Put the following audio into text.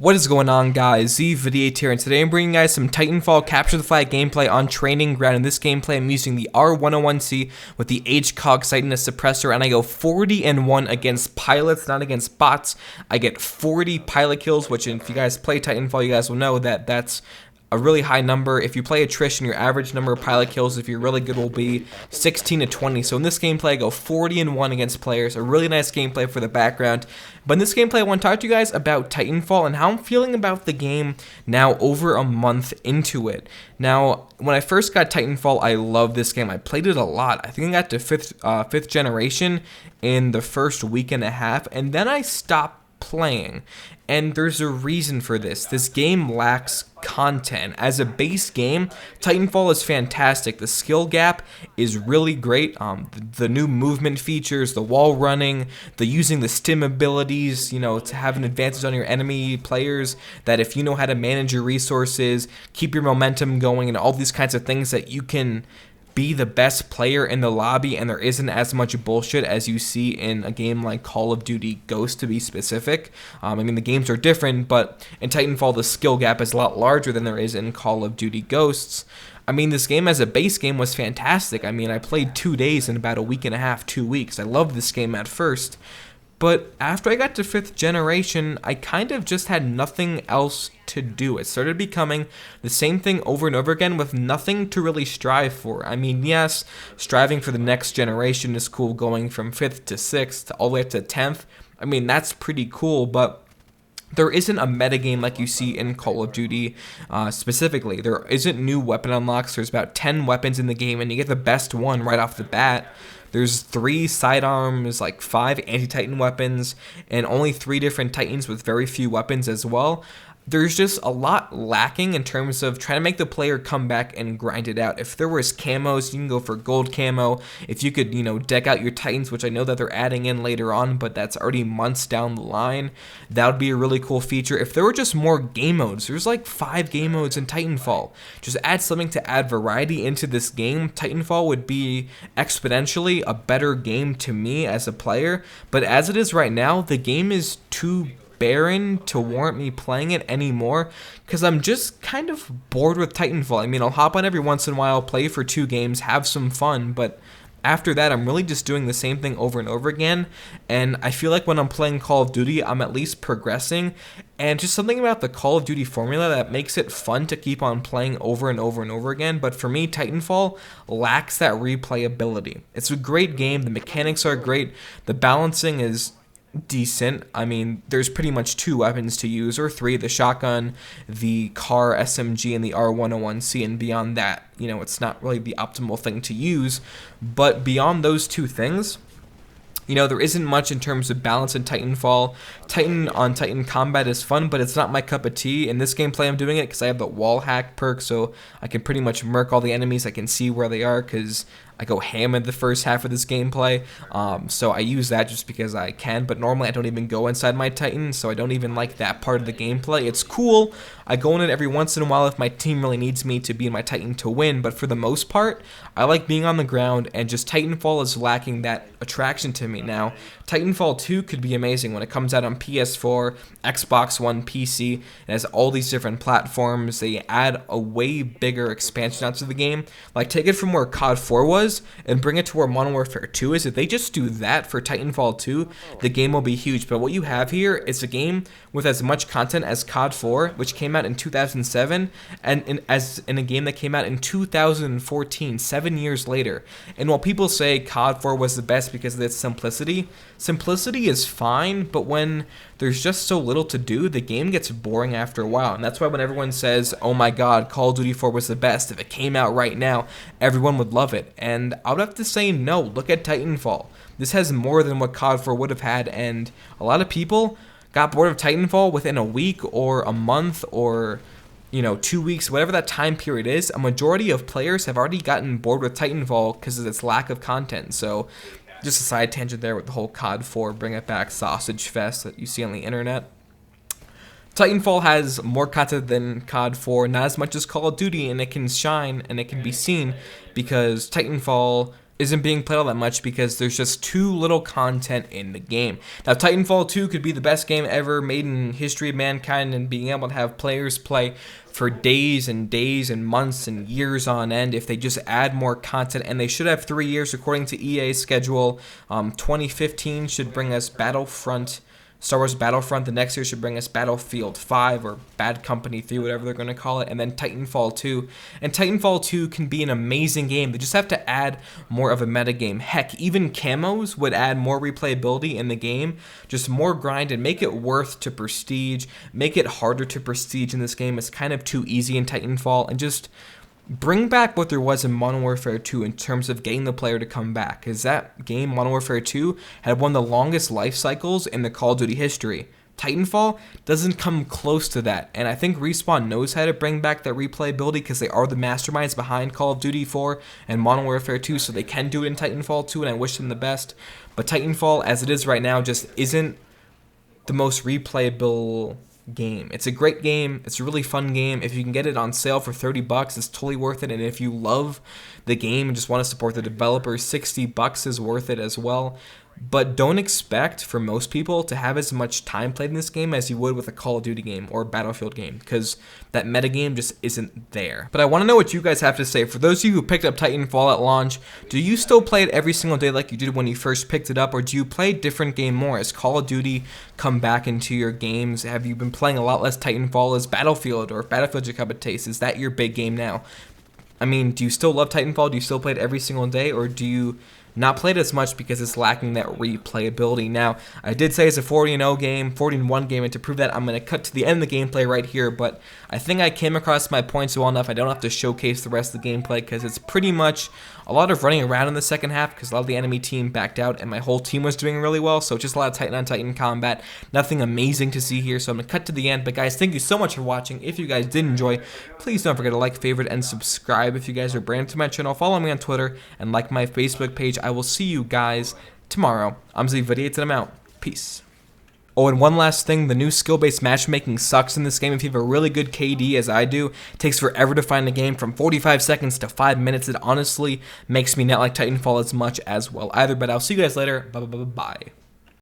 What is going on, guys? Z-Vidiate here, and today I'm bringing you guys some Titanfall Capture the Flag gameplay on Training Ground. In this gameplay, I'm using the R101C with the HCOG sight and a suppressor, and I go 40-1 against pilots, not against bots. I get 40 pilot kills, which if you guys play Titanfall, you guys will know that that's a really high number. If you play attrition, your average number of pilot kills, if you're really good, will be 16 to 20. So in this gameplay, I go 40-1 against players. A really nice gameplay for the background. But in this gameplay, I want to talk to you guys about Titanfall and how I'm feeling about the game now over a month into it. Now, when I first got Titanfall, I loved this game. I played it a lot. I think I got to fifth generation in the first week and a half, and then I stopped playing. And there's a reason for this. This game lacks content. As a base game, Titanfall is fantastic. The skill gap is really great. The new movement features, the wall running, the using the stim abilities, to have an advantage on your enemy players, that if you know how to manage your resources, keep your momentum going, and all these kinds of things, that you can be the best player in the lobby, and there isn't as much bullshit as you see in a game like Call of Duty Ghosts, to be specific. The games are different, but in Titanfall, the skill gap is a lot larger than there is in Call of Duty Ghosts. This game as a base game was fantastic. I played 2 days in about a week and a half, 2 weeks. I loved this game at first. But after I got to 5th generation, I kind of just had nothing else to do. It started becoming the same thing over and over again with nothing to really strive for. Yes, striving for the next generation is cool, going from 5th to 6th all the way up to 10th. That's pretty cool, but there isn't a metagame like you see in Call of Duty specifically. There isn't new weapon unlocks. There's about 10 weapons in the game, and you get the best one right off the bat. There's 3 sidearms, 5 anti-Titan weapons, and only 3 different Titans with very few weapons as well. There's just a lot lacking in terms of trying to make the player come back and grind it out. If there was camos, you can go for gold camo. If you could, deck out your Titans, which I know that they're adding in later on, but that's already months down the line, that would be a really cool feature. If there were just more game modes, there's 5 game modes in Titanfall. Just add something to add variety into this game. Titanfall would be exponentially a better game to me as a player, but as it is right now, the game is too barren to warrant me playing it anymore, because I'm just kind of bored with Titanfall. I'll hop on every once in a while, play for 2 games, have some fun, but after that, I'm really just doing the same thing over and over again, and I feel like when I'm playing Call of Duty, I'm at least progressing, and just something about the Call of Duty formula that makes it fun to keep on playing over and over and over again. But for me, Titanfall lacks that replayability. It's a great game, the mechanics are great, the balancing is decent. There's pretty much 2 weapons to use, or 3, the shotgun, the car SMG, and the R101C, and beyond that, it's not really the optimal thing to use. But beyond those 2 things, there isn't much in terms of balance in Titanfall. Titan on Titan combat is fun, but it's not my cup of tea. In this gameplay, I'm doing it because I have the wall hack perk, so I can pretty much murk all the enemies. I can see where they are because I go ham in the first half of this gameplay, so I use that just because I can, but normally I don't even go inside my Titan, so I don't even like that part of the gameplay. It's cool, I go in it every once in a while if my team really needs me to be in my Titan to win, but for the most part, I like being on the ground, and just Titanfall is lacking that attraction to me now. Titanfall 2 could be amazing when it comes out on PS4, Xbox One, PC. It has all these different platforms. They add a way bigger expansion onto the game. Take it from where COD 4 was and bring it to where Modern Warfare 2 is. If they just do that for Titanfall 2, the game will be huge. But what you have here is a game with as much content as COD 4, which came out in 2007, and in a game that came out in 2014, 7 years later. And while people say COD 4 was the best because of its simplicity is fine, but when there's just so little to do, the game gets boring after a while. And that's why when everyone says, oh my god, Call of Duty 4 was the best, if it came out right now, everyone would love it. And I would have to say no. Look at Titanfall. This has more than what COD 4 would have had, and a lot of people got bored of Titanfall within a week or a month or 2 weeks, whatever that time period is. A majority of players have already gotten bored with Titanfall because of its lack of content. So just a side tangent there with the whole COD 4 bring it back sausage fest that you see on the internet. Titanfall has more content than COD 4, not as much as Call of Duty, and it can shine and it can be seen because Titanfall isn't being played all that much because there's just too little content in the game. Now, Titanfall 2 could be the best game ever made in history of mankind, and being able to have players play for days and days and months and years on end if they just add more content. And they should have 3 years according to EA's schedule. 2015 should bring us Star Wars Battlefront. The next year should bring us Battlefield 5 or Bad Company 3, whatever they're going to call it, and then Titanfall 2. And Titanfall 2 can be an amazing game. They just have to add more of a metagame. Heck, even camos would add more replayability in the game, just more grind, and make it worth to prestige, make it harder to prestige in this game. It's kind of too easy in Titanfall, and just bring back what there was in Modern Warfare 2 in terms of getting the player to come back. Because that game, Modern Warfare 2, had one of the longest life cycles in the Call of Duty history. Titanfall doesn't come close to that, and I think Respawn knows how to bring back that replayability because they are the masterminds behind Call of Duty 4 and Modern Warfare 2, so they can do it in Titanfall 2, and I wish them the best. But Titanfall, as it is right now, just isn't the most replayable game. It's a great game. It's a really fun game. If you can get it on sale for $30, it's totally worth it. And if you love the game and just want to support the developers, $60 is worth it as well. But don't expect for most people to have as much time played in this game as you would with a Call of Duty game or a Battlefield game, because that metagame just isn't there. But I want to know what you guys have to say. For those of you who picked up Titanfall at launch, do you still play it every single day like you did when you first picked it up, or do you play a different game more? Has Call of Duty come back into your games? Have you been playing a lot less Titanfall as Battlefield, or if Battlefield's your cup of taste, is that your big game now? I mean, do you still love Titanfall? Do you still play it every single day, or do you not play it as much because it's lacking that replayability? Now, I did say it's a 40-0 game, 40-1 game, and to prove that, I'm going to cut to the end of the gameplay right here, but I think I came across my points well enough. I don't have to showcase the rest of the gameplay because it's pretty much a lot of running around in the second half because a lot of the enemy team backed out and my whole team was doing really well, so just a lot of Titan-on-Titan combat. Nothing amazing to see here, so I'm going to cut to the end. But guys, thank you so much for watching. If you guys did enjoy, please don't forget to like, favorite, and subscribe. If you guys are brand new to my channel, follow me on Twitter and like my Facebook page. I will see you guys tomorrow. I'm Zvidyates and I'm out. Peace. Oh, and one last thing, the new skill-based matchmaking sucks in this game. If you have a really good KD, as I do, it takes forever to find the game, from 45 seconds to 5 minutes. It honestly makes me not like Titanfall as much as well either, but I'll see you guys later. Bye.